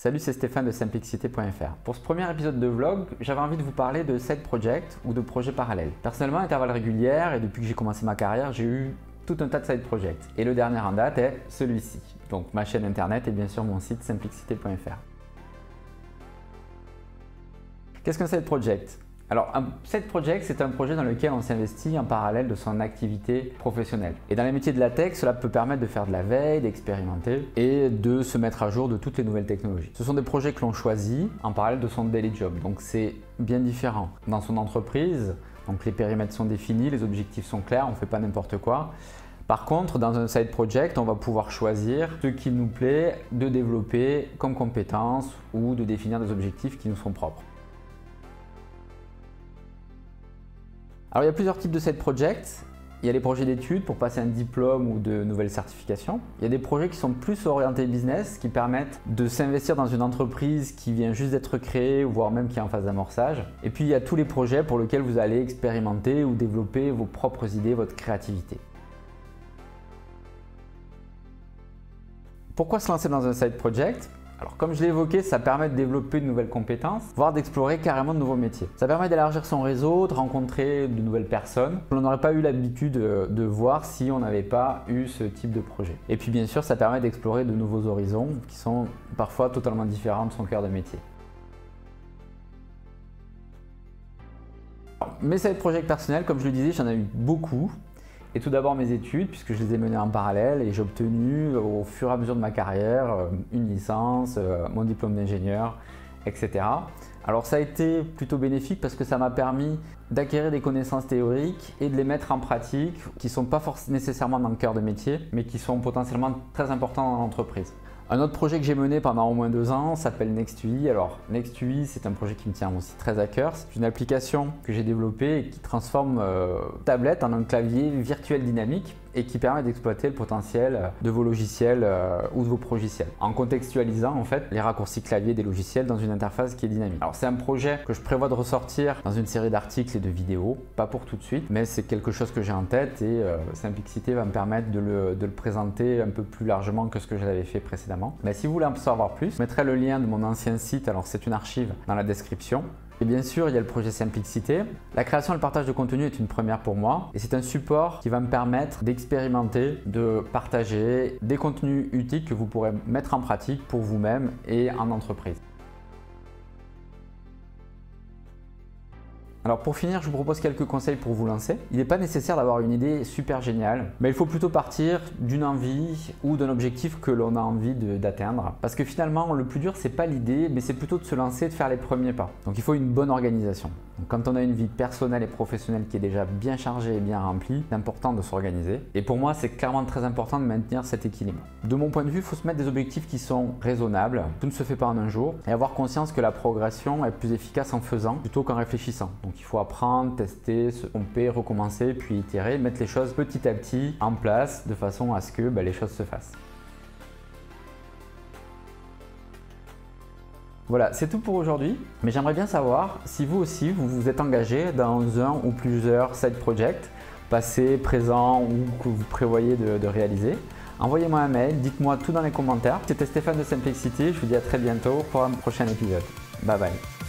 Salut, c'est Stéphane de Simplicité.fr. Pour ce premier épisode de vlog, j'avais envie de vous parler de side project ou de projets parallèles. Personnellement, à intervalles réguliers, et depuis que j'ai commencé ma carrière, j'ai eu tout un tas de side projects. Et le dernier en date est celui-ci. Donc ma chaîne internet et bien sûr mon site Simplicité.fr. Qu'est-ce qu'un side project ? Alors, un side project, c'est un projet dans lequel on s'investit en parallèle de son activité professionnelle. Et dans les métiers de la tech, cela peut permettre de faire de la veille, d'expérimenter et de se mettre à jour de toutes les nouvelles technologies. Ce sont des projets que l'on choisit en parallèle de son daily job, donc c'est bien différent. Dans son entreprise, donc les périmètres sont définis, les objectifs sont clairs, on ne fait pas n'importe quoi. Par contre, dans un side project, on va pouvoir choisir ce qu'il nous plaît de développer comme compétences ou de définir des objectifs qui nous sont propres. Alors il y a plusieurs types de side projects. Il y a les projets d'études pour passer un diplôme ou de nouvelles certifications. Il y a des projets qui sont plus orientés business, qui permettent de s'investir dans une entreprise qui vient juste d'être créée, voire même qui est en phase d'amorçage. Et puis il y a tous les projets pour lesquels vous allez expérimenter ou développer vos propres idées, votre créativité. Pourquoi se lancer dans un side project ? Alors comme je l'ai évoqué, ça permet de développer de nouvelles compétences, voire d'explorer carrément de nouveaux métiers. Ça permet d'élargir son réseau, de rencontrer de nouvelles personnes que l'on n'aurait pas eu l'habitude de voir si on n'avait pas eu ce type de projet. Et puis bien sûr, ça permet d'explorer de nouveaux horizons qui sont parfois totalement différents de son cœur de métier. Alors, mes side projects personnels, comme je le disais, j'en ai eu beaucoup. Et tout d'abord mes études, puisque je les ai menées en parallèle et j'ai obtenu au fur et à mesure de ma carrière une licence, mon diplôme d'ingénieur, etc. Alors ça a été plutôt bénéfique parce que ça m'a permis d'acquérir des connaissances théoriques et de les mettre en pratique qui ne sont pas forcément nécessairement dans le cœur de métier, mais qui sont potentiellement très importants dans l'entreprise. Un autre projet que j'ai mené pendant au moins 2 ans s'appelle NextUI. Alors NextUI, c'est un projet qui me tient aussi très à cœur. C'est une application que j'ai développée et qui transforme tablette en un clavier virtuel dynamique et qui permet d'exploiter le potentiel de vos logiciels ou de vos progiciels en contextualisant en fait les raccourcis clavier des logiciels dans une interface qui est dynamique. Alors c'est un projet que je prévois de ressortir dans une série d'articles et de vidéos, pas pour tout de suite, mais c'est quelque chose que j'ai en tête et Simplicité va me permettre de le présenter un peu plus largement que ce que j'avais fait précédemment. Mais si vous voulez en savoir plus, je mettrai le lien de mon ancien site, alors c'est une archive dans la description. Et bien sûr, il y a le projet Simplicité. La création et le partage de contenu est une première pour moi et c'est un support qui va me permettre d'expérimenter, de partager des contenus utiles que vous pourrez mettre en pratique pour vous-même et en entreprise. Alors pour finir, je vous propose quelques conseils pour vous lancer. Il n'est pas nécessaire d'avoir une idée super géniale, mais il faut plutôt partir d'une envie ou d'un objectif que l'on a envie d'atteindre. Parce que finalement, le plus dur, c'est pas l'idée, mais c'est plutôt de se lancer, de faire les premiers pas. Donc il faut une bonne organisation. Donc, quand on a une vie personnelle et professionnelle qui est déjà bien chargée et bien remplie, c'est important de s'organiser. Et pour moi, c'est clairement très important de maintenir cet équilibre. De mon point de vue, il faut se mettre des objectifs qui sont raisonnables. Tout ne se fait pas en un jour. Et avoir conscience que la progression est plus efficace en faisant plutôt qu'en réfléchissant. Donc il faut apprendre, tester, se tromper, recommencer, puis itérer, mettre les choses petit à petit en place de façon à ce que les choses se fassent. Voilà, c'est tout pour aujourd'hui, mais j'aimerais bien savoir si vous aussi vous vous êtes engagé dans un ou plusieurs side projects, passés, présents ou que vous prévoyez de réaliser. Envoyez-moi un mail, dites-moi tout dans les commentaires. C'était Stéphane de Simplicité, je vous dis à très bientôt pour un prochain épisode. Bye bye.